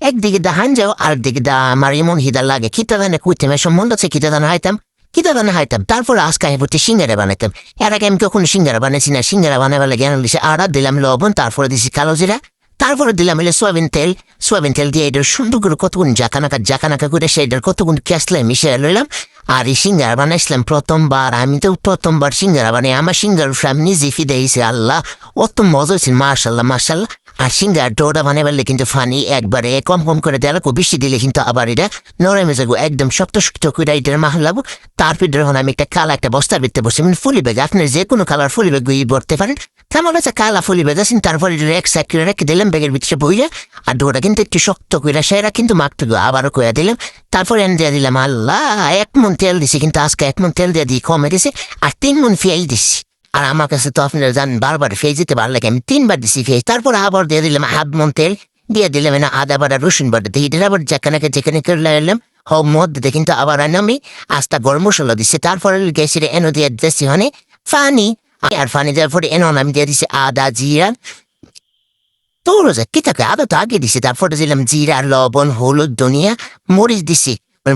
একদিকে দা হাঞ্জাও আরেকদিকে দা আমার এমন হিদা লাগে খিতা দানে কুইতে মেয়ে সম্বন্ধ আছে খিতা দানে হাইতাম তারপর আজকে আমি বলছি সিঙ্গারা বানাইতাম। এর আগে আমি কখনো সিঙ্গারা বানাইছি না। সিঙ্গারা বানাবেলা জ্ঞান দিছে আড়া দিলাম লবণ, তারপরে দিছি কালো জিরা, তারপরে দিলাম এলে সোয়াবিন তেল দিয়ে এটার সুন্দর করে কতগুণ জাকানাকা করে সেইটার কতগুণ ক্যাসলে মিশিয়ে লইলাম। আর এই সিঙ্গারা বানাইছিলাম প্রথমবার। আমি তো প্রথমবার সিঙ্গারা বানাই, আমার সিঙ্গার আমি নিজে ফিদেছি। আল্লাহ অত মজা হয়েছে, মার্শাল্লাহ। আর সিঙ্গার ডোটা বানাইলে কিন্তু ফানি একবারে কম করে দেওয়া লাগবো, বেশি দিলে কিন্তু আবার এটা নরমে যাবো, একদম শক্ত করে এটার মাহলাবো। তারপর যখন আমি একটা বস্তার ভিতরে বসে ফুলি ব্যাগ, আপনি যে কোনো কালার ফুলি ব্যাগ ভরতে পারেন। আমার কাছে কালা ফুলি ব্যাগ আছেন, তারপরে এক সাইড করে রেখে দিলাম ব্যাগের ভিতরে বইয়া। আর ডোটা কিন্তু একটু শক্ত করে সেরা কিন্তু মাখতে আবারও কইয়া দিলাম। তারপরে এনে দিয়ে দিলাম আল্লাহ 1 মণ তেল দিছি, কিন্তু আজকে 1 মণ তেল দিয়ে কমে দিছে। আর 3 মণ ফেল দিছি। আর আমার কাছে তো আপনারা জানেন বারবার ফেজ দিতে ভালো লাগে, আমি 3 বার দিছি ফেজ। তারপর আবার দিয়ে দিলাম 1/2 মণ তেল, দিয়ে দিলাম না আদা বাটা রসুন বাটা দিয়ে এটা আবার যেখানে করে এলাম মধ্যে কিন্তু আবার আমি আস্তা গরম মশলা দিচ্ছি। তারপরে গ্যাসের এনে দিয়ে দিচ্ছি মানে পানি, আর পানি দেওয়ার পরে এনে আমি দিয়ে দিচ্ছি আদা জিরা। তো কি থাকে আদা তো আগে দিছি, তারপরে দিলাম জিরা, লবণ, হলুদ, ধনিয়া, মরিচ দিছি।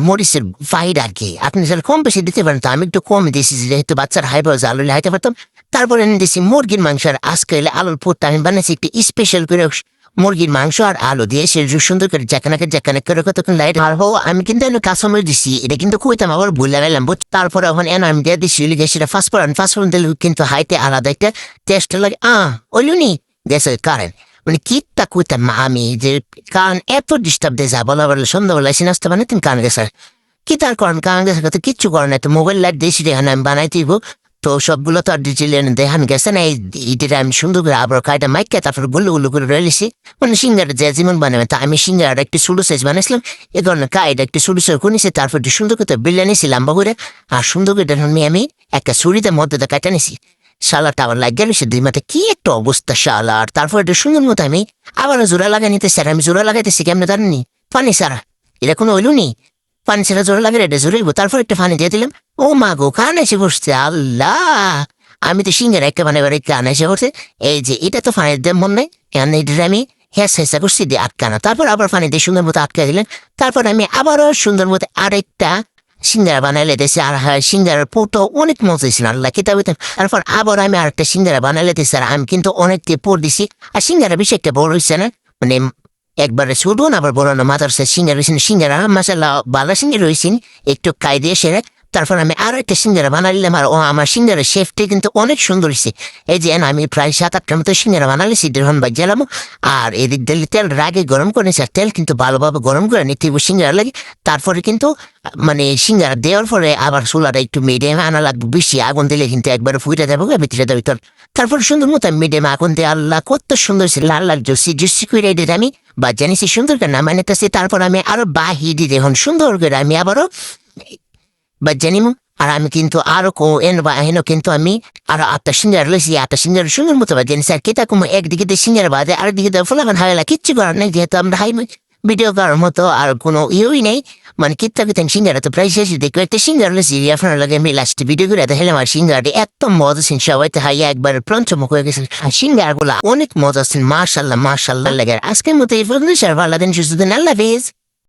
মরিচের ফাইড আর কি আপনি যারা কম বেশি দিতে পারেন, তো আমি একটু কম দিয়েছি যেহেতু বাচ্চার হাইবার আলু হাইতে পারতাম। তারপরে এনে দিছি মুরগির মাংস। আর আজকে আলুর পুরটা আমি বানাইছি একটু স্পেশাল করে মুরগির মাংস আর আলু দিয়ে সে সুন্দর করে জাকানাকে করে কতক্ষণ লাইট আর হো। আমি কিন্তু কাঁচামরিচ দিছি, এটা কিন্তু কইতাম আবার ভুলে গেলাম। তারপরে এখন এনে আমি দিয়ে দিছি সেটা ফাস্টফুড দিলে কিন্তু হাইতে আলাদা একটা টেস্ট লাগে। ওইলুনি গেছে কারেন্ট মানে কিতা কইতাম আমি যে কারণ এত ডিস্টার্ব দিয়ে যা বলা বলে সন্ধ্যাবেলা এসে নাস্তা বানাইতেন কান গেছে। কি তার করেন কান গেছে কিচ্ছু করেন না, তো মোবাইল লাইট দিয়েছি দেখান আমি বানাইতেইব। তো সবগুলো তো আর ডিটেলে দেখান গেছে না। এইটা আমি সুন্দর করে আবার কায়টা মাইকা তারপর গুলো করে রয়েছি। মানে সিঙ্গারা যে যেমন বানাবে, তা আমি সিঙ্গারা একটু ছোটো সাইজ বানাইছিলাম, এ কারণে কায়টা একটু ছোটো সাইজ করেছি। তারপর একটু সুন্দর করে বিরিয়ানি ছিল লম্বা করে, আর সুন্দর করে আমি একটা ছুরিতে মধ্যে কাটা নিছি। শালাটা আবার লাগিয়ে গেল সে 2 মাথে কি একটা অবস্থা শালার। তারপর এটা সুন্দর মতো আমি আবার জোড়া লাগা নিতে স্যার, আমি জোড়া লাগাইতেছি কেমন জানেননি পানি সারা, এটা কোনো হইল নি পানি ছাড়া জোড়া লাগাই এটা জোরাইবো। তারপর একটা পানি দিয়ে দিলাম। ও মা গো কান এসে বসছে আল্লাহ। আমি তো সিঙ্গার একটা বানাবার কান এসে বসে, এই যে এটা তো পানির দেব মন নাই, এটা আমি হেসা করছি দিয়ে আটকানো। তারপর আবার পানি দিয়ে সুন্দর মতো আটকা দিলেন। তারপর আমি আবারও সুন্দর মতো আরেকটা সিঙ্গারা বানাইলে দিয়েছি। আর সিঙ্গারার পোটো অনেক মজা ছিল আল্লাহ কিতাব। তারপর আবার আমি আরেকটা সিঙ্গারা বানাইলে দিয়েছি, আর আমি কিন্তু অনেক দিয়ে পর দিছি। আর সিঙ্গারা বেশি একটা বড় হয়েছে না, মানে একবারে ছোট না আবার বড় না, মাথার সিঙ্গারা মাসাল্লাহ বালা সিঙ্গার রয়েছেন একটু কাই দিয়ে সেরে। তারপর আমি আরো একটা সিঙ্গারা বানাইলাম। আর আমার সিঙ্গারের শেফটি কিন্তু অনেক সুন্দর হয়েছে। এই যে আমি প্রায় 7-8টার মতো সিঙ্গারা বানাইছি, 1.5 বাজ গেলাম। আর এদিক দিলে তেল রাগে গরম করেছি, আর তেল কিন্তু ভালোভাবে গরম করে নিতে সিঙ্গারা লাগে। তারপরে কিন্তু মানে সিঙ্গারা দেওয়ার পরে আবার চুলাটা একটু মিডিয়ামে আনা লাগবে, বেশি আগুন দিলে কিন্তু একবারে ফুটে যাবো ভিতরে দেবে তোর। তারপর সুন্দর মতো মিডিয়ামে আগুন দিয়ে আল্লাহ কত সুন্দর ছিল, লাল লাল জুসি করে আমি বা জানিছি সুন্দর করে না মানেতেছি। তারপর আমি আরো বাহিদি দেখুন সুন্দর করে আমি আবারও বা জানিমু। আর আমি কিন্তু আরো এনো কিন্তু আমি আরো 8টা সিঙ্গার লইছি, 8টা সিঙ্গার সুন্দর মতো বা জানিস। আর কেতা কম একদিকে দিয়ে সিঙ্গার বাদে আরেকদিকে দিয়ে ফলাফান হাইলা কিচ্ছু করার নেই, যেহেতু আমরা হাই ভিডিও করার মতো আর কোনো ইয়েই নেই। মানে কিতা সিঙ্গারা তো প্রায় শেষ দেখো একটা সিঙ্গার লইছি। আপনার লাগে আমি লাস্ট ভিডিও করে দেখালাম। আর সিঙ্গারটি এত মজা ছিল, সবাই তো হাইয়া একবার পঞ্চমুখ হয়ে গেছে। আর সিঙ্গার গুলা অনেক মজা ছিল, মার্শাল্লাহ লাগে। আজকের মতো এই পর্যন্ত ভালো দিন সুস্থ দিন, আল্লাহ হাফেজ।